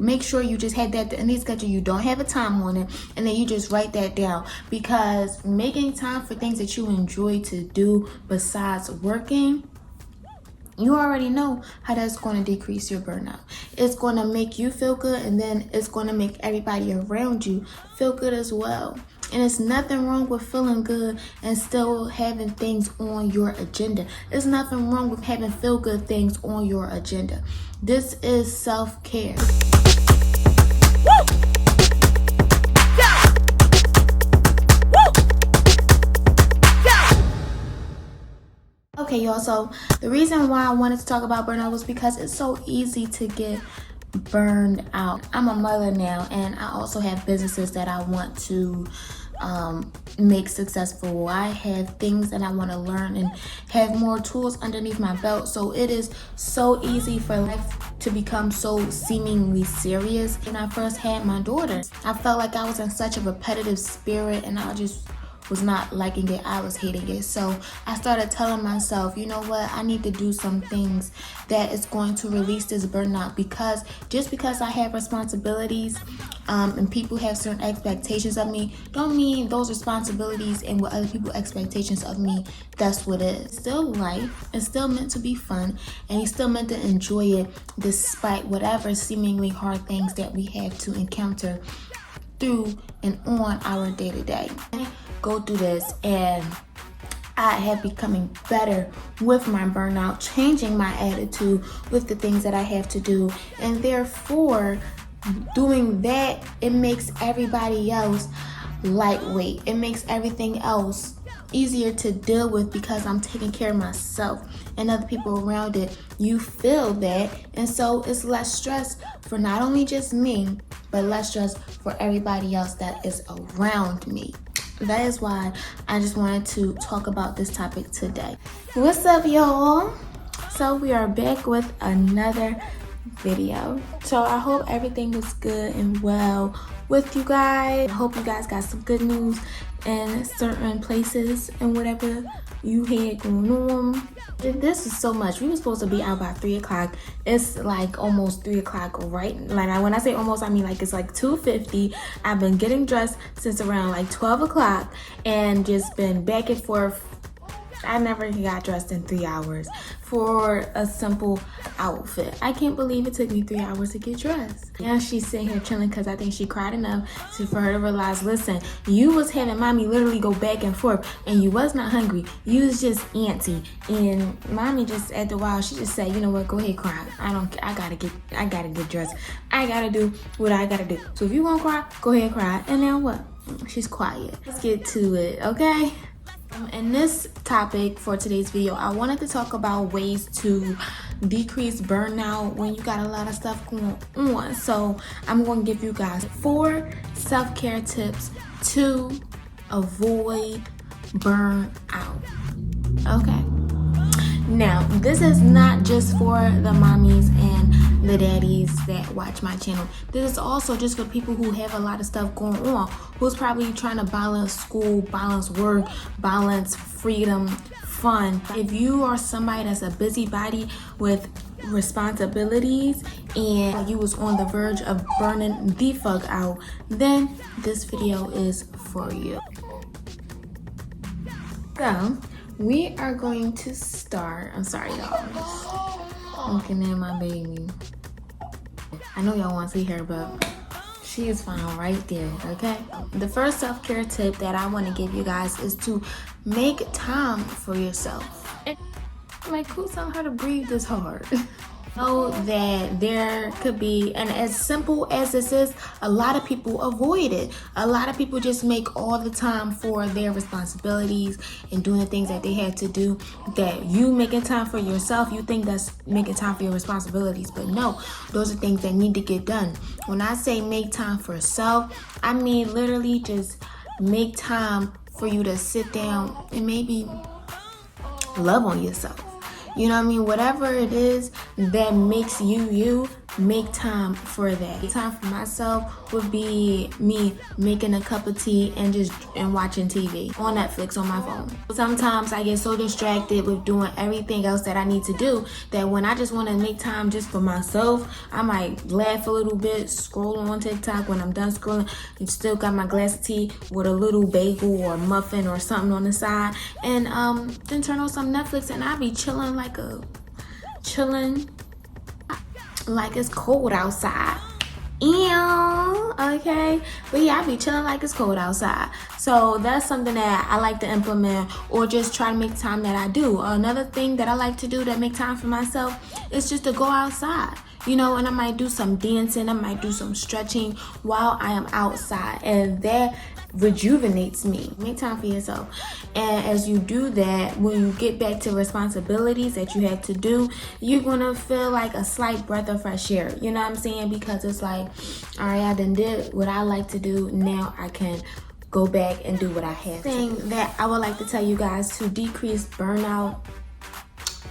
make sure you just have that in the schedule. You don't have a time on it, and then you just write that down, because making time for things that you enjoy to do besides working, you already know how that's going to decrease your burnout. It's going to make you feel good, and then it's going to make everybody around you feel good as well. And it's nothing wrong with feeling good and still having things on your agenda. There's nothing wrong with having feel-good things on your agenda. This is self-care. Okay, y'all, so the reason why I wanted to talk about burnout was because it's so easy to get burned out. I'm a mother now, and I also have businesses that I want to make successful. I have things that I want to learn and have more tools underneath my belt. So it is so easy for life to become so seemingly serious. When I first had my daughter, I felt like I was in such a repetitive spirit, and I just was not liking it. I was hating it. So I started telling myself, you know what, I need to do some things that is going to release this burnout, because just because I have responsibilities and people have certain expectations of me, don't mean those responsibilities and what other people's expectations of me, that's what it is. It's still life. It's still meant to be fun, and you're still meant to enjoy it despite whatever seemingly hard things that we have to encounter through and on our day-to-day. Go through this, and I have becoming better with my burnout, changing my attitude with the things that I have to do, and therefore doing that, it makes everybody else lightweight. It makes everything else easier to deal with, because I'm taking care of myself and other people around it. You feel that, and so it's less stress for not only just me, but less stress for everybody else that is around me. That is why I just wanted to talk about this topic today. What's up, y'all? So we are back with another video. So I hope everything was good and well with you guys. I hope you guys got some good news in certain places and whatever you had going on. This is so much. We were supposed to be out by 3 o'clock. It's like almost 3 o'clock, right? Like, when I say almost, I mean like it's like 2:50. I've been getting dressed since around like 12 o'clock and just been back and forth. I never got dressed in 3 hours for a simple outfit. I can't believe it took me 3 hours to get dressed. Now she's sitting here chilling because I think she cried enough for her to realize, listen, you was having mommy literally go back and forth, and you was not hungry. You was just antsy. And mommy just, after a while, she just said, you know what, go ahead, cry. I gotta get dressed. I gotta do what I gotta do. So if you want to cry, go ahead and cry. And now what? She's quiet. Let's get to it, okay? In this topic for today's video, I wanted to talk about ways to decrease burnout when you got a lot of stuff going on. So I'm going to give you guys 4 self-care tips to avoid burnout. Okay. Now, this is not just for the mommies and the daddies that watch my channel. This is also just for people who have a lot of stuff going on, who's probably trying to balance school, balance work, balance freedom, fun. If you are somebody that's a busybody with responsibilities and you was on the verge of burning the fuck out, then this video is for you. So we are going to start. I'm sorry, y'all. I'm looking at my baby. I know y'all want to see her, but she is fine right there, okay? The first self-care tip that I want to give you guys is to make time for yourself. Like, who's telling her to breathe this hard? Know that there could be, and as simple as this is, a lot of people avoid it. A lot of people just make all the time for their responsibilities and doing the things that they have to do. That you making time for yourself, you think that's making time for your responsibilities, but no, those are things that need to get done. When I say make time for self, I mean literally just make time for you to sit down and maybe love on yourself. You know what I mean? Whatever it is that makes you you, make time for that. Time for myself would be me making a cup of tea and watching TV on Netflix on my phone. Sometimes I get so distracted with doing everything else that I need to do that when I just want to make time just for myself, I might laugh a little bit, scroll on TikTok. When I'm done scrolling, I still got my glass of tea with a little bagel or muffin or something on the side, and then turn on some Netflix, and I be chilling like it's cold outside. Ew, okay, but yeah, I be chilling like it's cold outside. So that's something that I like to implement, or just try to make time that I do. Another thing that I like to do that make time for myself is just to go outside, and I might do some dancing, I might do some stretching while I am outside, and that rejuvenates me. Make time for yourself. And as you do that, when you get back to responsibilities that you have to do, you're gonna feel like a slight breath of fresh air. You know what I'm saying? Because it's like, all right, I done did what I like to do. Now I can go back and do what I have. Thing that I would like to tell you guys to decrease burnout,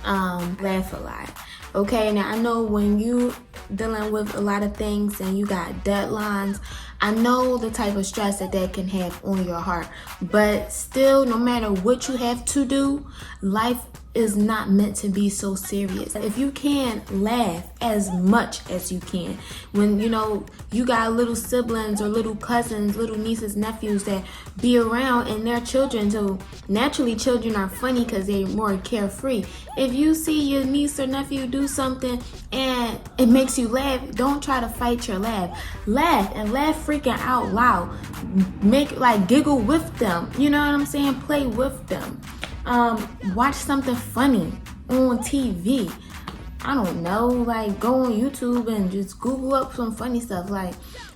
laugh a lot. Okay, now I know when you dealing with a lot of things and you got deadlines, I know the type of stress that can have on your heart, but still, no matter what you have to do, life is not meant to be so serious. If you can laugh as much as you can, when you got little siblings or little cousins, little nieces, nephews that be around and they're children, so naturally children are funny because they're more carefree. If you see your niece or nephew do something and it makes you laugh, don't try to fight your laugh. Laugh and laugh freaking out loud. Make giggle with them. You know what I'm saying? Play with them. Watch something funny on TV. I don't know, go on YouTube and just Google up some funny stuff,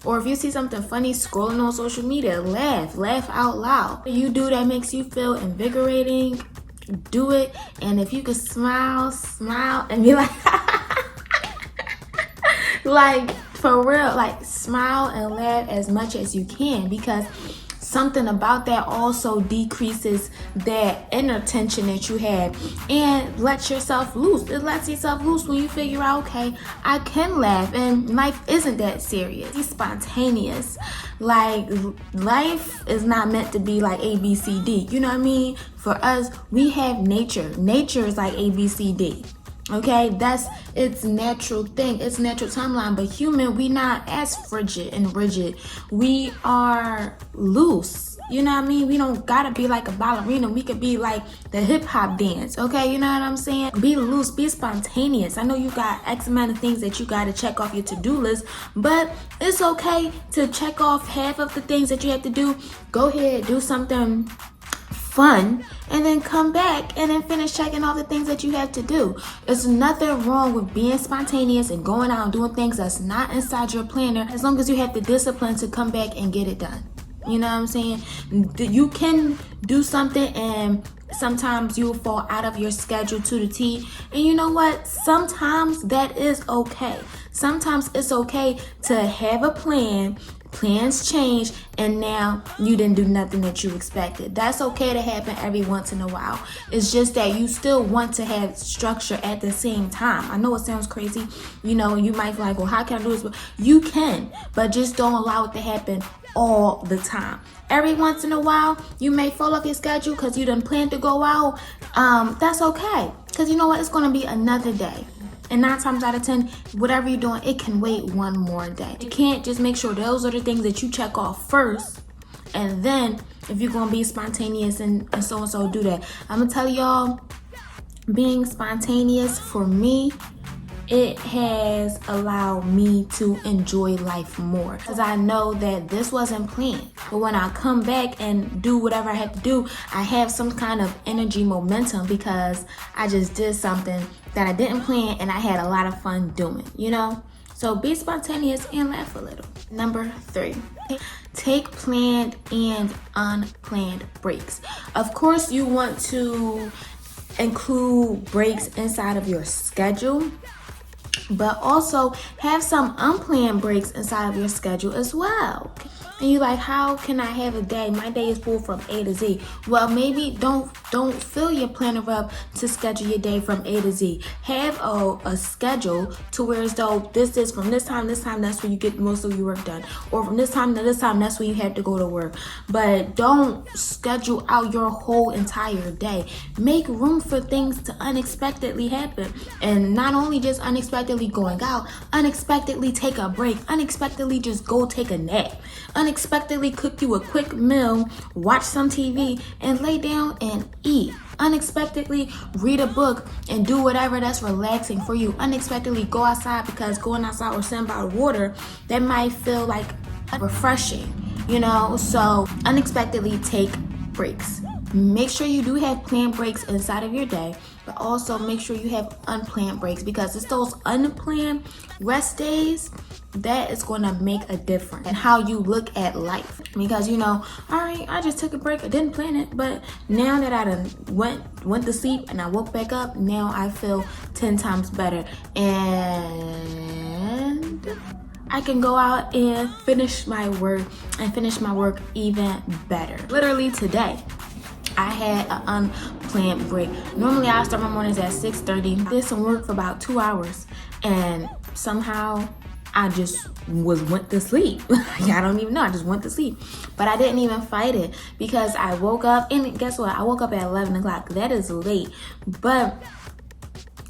or if you see something funny scrolling on social media, laugh out loud. You do that makes you feel invigorating, do it. And if you could smile and be for real, smile and laugh as much as you can, because something about that also decreases that inner tension that you have and lets yourself loose. It lets yourself loose when you figure out, okay, I can laugh and life isn't that serious. It's spontaneous. Life is not meant to be like A, B, C, D. You know what I mean? For us, we have nature. Nature is like A, B, C, D. Okay, that's its natural thing, its natural timeline. But human, we not as frigid and rigid. We are loose. You know what I mean? We don't gotta be like a ballerina. We could be like the hip hop dance. Okay, you know what I'm saying? Be loose, be spontaneous. I know you got X amount of things that you gotta check off your to-do list, but it's okay to check off half of the things that you have to do. Go ahead, do something fun, and then come back and then finish checking all the things that you have to do. There's nothing wrong with being spontaneous and going out and doing things that's not inside your planner, as long as you have the discipline to come back and get it done. You know what I'm saying? You can do something and sometimes you'll fall out of your schedule to the T. And you know what? Sometimes that is okay. Sometimes it's okay to have a plan. Plans change and now you didn't do nothing that you expected. That's okay to happen every once in a while. It's just that you still want to have structure at the same time. I know it sounds crazy. You might be like, well, how can I do this? But you can, but just don't allow it to happen all the time. Every once in a while, you may fall off your schedule because you didn't plan to go out. That's okay. Because you know what? It's going to be another day. And 9 times out of 10, whatever you're doing, it can wait one more day. You can't just make sure those are the things that you check off first. And then if you're going to be spontaneous and so do that. I'm going to tell y'all, being spontaneous for me, it has allowed me to enjoy life more, because I know that this wasn't planned. But when I come back and do whatever I have to do, I have some kind of energy momentum because I just did something that I didn't plan and I had a lot of fun doing, So be spontaneous and laugh a little. Number 3, take planned and unplanned breaks. Of course, you want to include breaks inside of your schedule. But also have some unplanned breaks inside of your schedule as well. And you like, how can I have a day? My day is full from A to Z. Well, maybe don't fill your planner up to schedule your day from A to Z. Have a schedule to where as though this is from this time, that's when you get most of your work done. Or from this time to this time, that's when you have to go to work. But don't schedule out your whole entire day. Make room for things to unexpectedly happen. And not only just unexpectedly going out, unexpectedly take a break, unexpectedly just go take a nap, unexpectedly cook you a quick meal, watch some TV, and lay down and eat. Unexpectedly read a book and do whatever that's relaxing for you. Unexpectedly go outside, because going outside or sitting by the water, that might feel like refreshing, you know? So unexpectedly take breaks. Make sure you do have planned breaks inside of your day, but also make sure you have unplanned breaks, because it's those unplanned rest days that is going to make a difference in how you look at life. Because, you know, all right, I just took a break, I didn't plan it, but now that I done went to sleep and I woke back up, now I feel 10 times better, and I can go out and finish my work even better. Literally today, I had an unplanned break. Normally I start my mornings at 6:30. I did some work for about 2 hours, and somehow I just went to sleep. I don't even know, I just went to sleep. But I didn't even fight it, because I woke up, and guess what? I woke up at 11 o'clock. That is late, but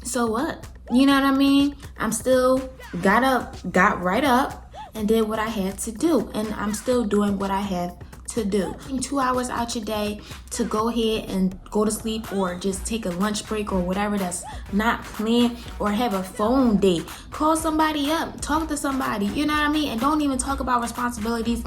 so what? You know what I mean? I'm still got right up and did what I had to do, and I'm still doing what I have to do. 2 hours out your day to go ahead and go to sleep, or just take a lunch break or whatever that's not planned, or have a phone date. Call somebody up, talk to somebody, you know what I mean? And don't even talk about responsibilities.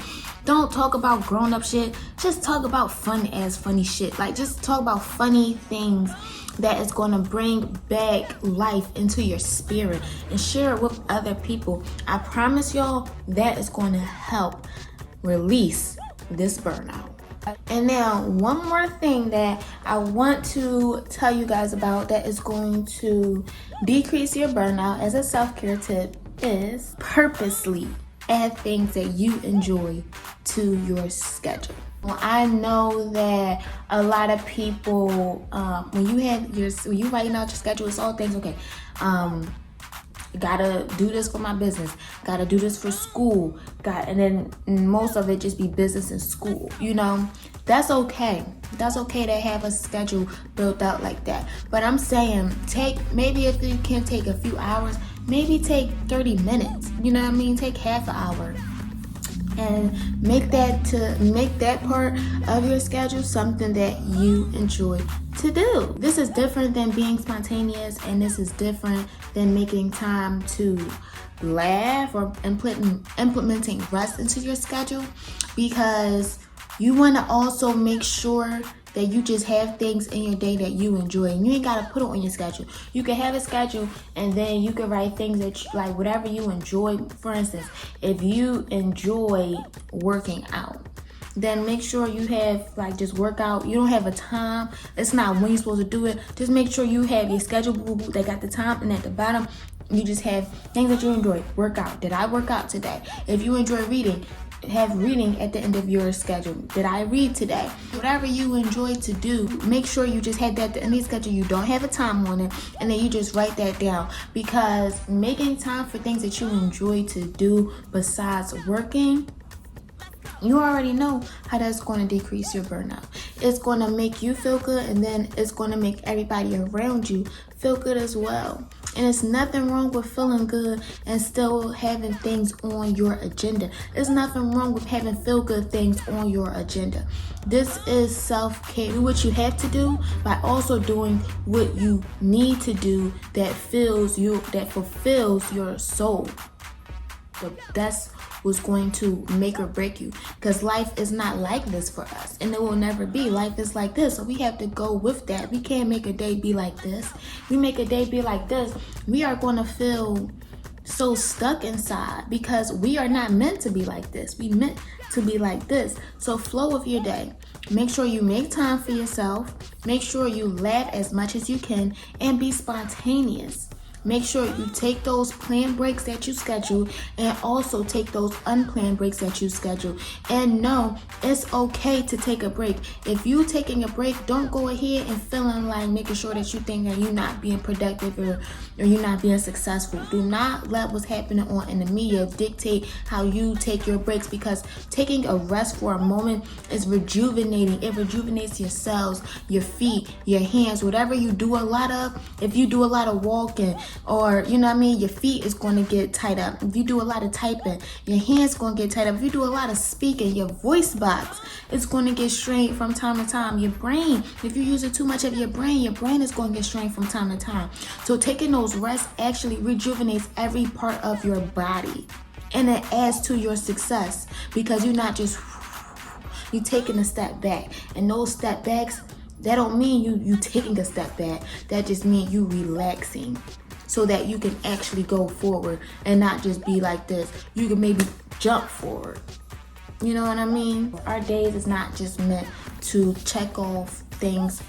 Don't talk about grown-up shit. Just talk about funny shit. Like, just talk about funny things that is going to bring back life into your spirit, and share it with other people. I promise y'all that is going to help release this burnout. And now, one more thing that I want to tell you guys about that is going to decrease your burnout as a self-care tip is purposely add things that you enjoy to your schedule. Well, I know that a lot of people, when you writing out your schedule, it's all things, okay, gotta do this for my business, gotta do this for school, and then most of it just be business and school, you know? That's okay. That's okay to have a schedule built out like that. But I'm saying, maybe if you can take a few hours, maybe take 30 minutes, you know what I mean? Take half an hour. And make that part of your schedule something that you enjoy to do. This is different than being spontaneous, and this is different than making time to laugh or implementing rest into your schedule, because you want to also make sure that you just have things in your day that you enjoy, and you ain't gotta put it on your schedule. You can have a schedule, and then you can write things that like whatever you enjoy. For instance, if you enjoy working out, then make sure you have like just work out. You don't have a time. It's not when you're supposed to do it. Just make sure you have your schedule that got the time, and at the bottom you just have things that you enjoy. Work out. Did I work out today? If you enjoy reading, have reading at the end of your schedule. Did I read today? Whatever you enjoy to do, make sure you just have that at the end of your schedule. You don't have a time on it, and then you just write that down, because making time for things that you enjoy to do besides working, you already know how that's going to decrease your burnout. It's going to make you feel good, and then it's going to make everybody around you feel good as well. And it's nothing wrong with feeling good and still having things on your agenda. There's nothing wrong with having feel-good things on your agenda. This is self-care. Do what you have to do by also doing what you need to do that fulfills your soul. But that's what's going to make or break you, because life is not like this for us, and it will never be. Life is like this, so we have to go with that. We can't make a day be like this. We make a day be like this, we are going to feel so stuck inside, because we are not meant to be like this. We meant to be like this. So flow with your day. Make sure you make time for yourself. Make sure you laugh as much as you can, and be spontaneous. make sure you take those planned breaks that you schedule and also take those unplanned breaks that you schedule. And no, it's okay to take a break. If you taking a break, don't go ahead and feeling like making sure that you think that you're not being productive or you're not being successful. Do not let what's happening in the media dictate how you take your breaks, because taking a rest for a moment is rejuvenating. It rejuvenates your cells, your feet, your hands, whatever you do a lot of. If you do a lot of walking, or your feet is going to get tight up. If you do a lot of typing, your hands going to get tight up. If you do a lot of speaking, your voice box is going to get strained from time to time. Your brain, if you're using too much of your brain is going to get strained from time to time. So taking those rests actually rejuvenates every part of your body, and it adds to your success, because you're not just you taking a step back. And those step backs, that don't mean you taking a step back. That just means you relaxing, so that you can actually go forward and not just be like this. You can maybe jump forward. You know what I mean? Our days is not just meant to check off things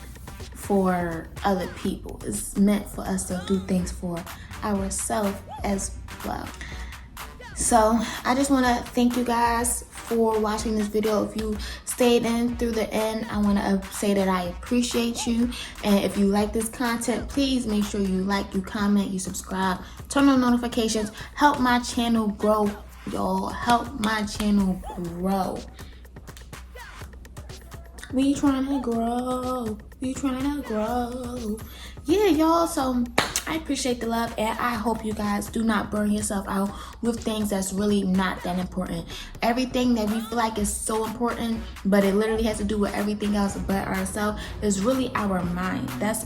for other people. It's meant for us to do things for ourselves as well. So I just want to thank you guys for watching this video. If you stayed in through the end, I want to say that I appreciate you. And if you like this content, please make sure you like, you comment, you subscribe, turn on notifications. Help my channel grow, y'all. Help my channel grow. We trying to grow. We trying to grow. Yeah, y'all. So I appreciate the love, and I hope you guys do not burn yourself out with things that's really not that important. Everything that we feel like is so important, but it literally has to do with everything else but ourselves, is really our mind. That's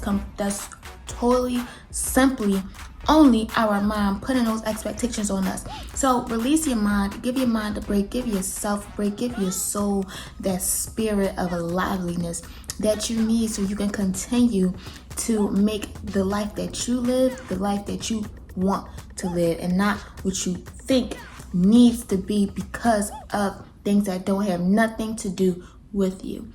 totally simply only our mind putting those expectations on us. So release your mind, give your mind a break, give yourself a break, give your soul that spirit of liveliness that you need, so you can continue to make the life that you live the life that you want to live, and not what you think needs to be because of things that don't have nothing to do with you.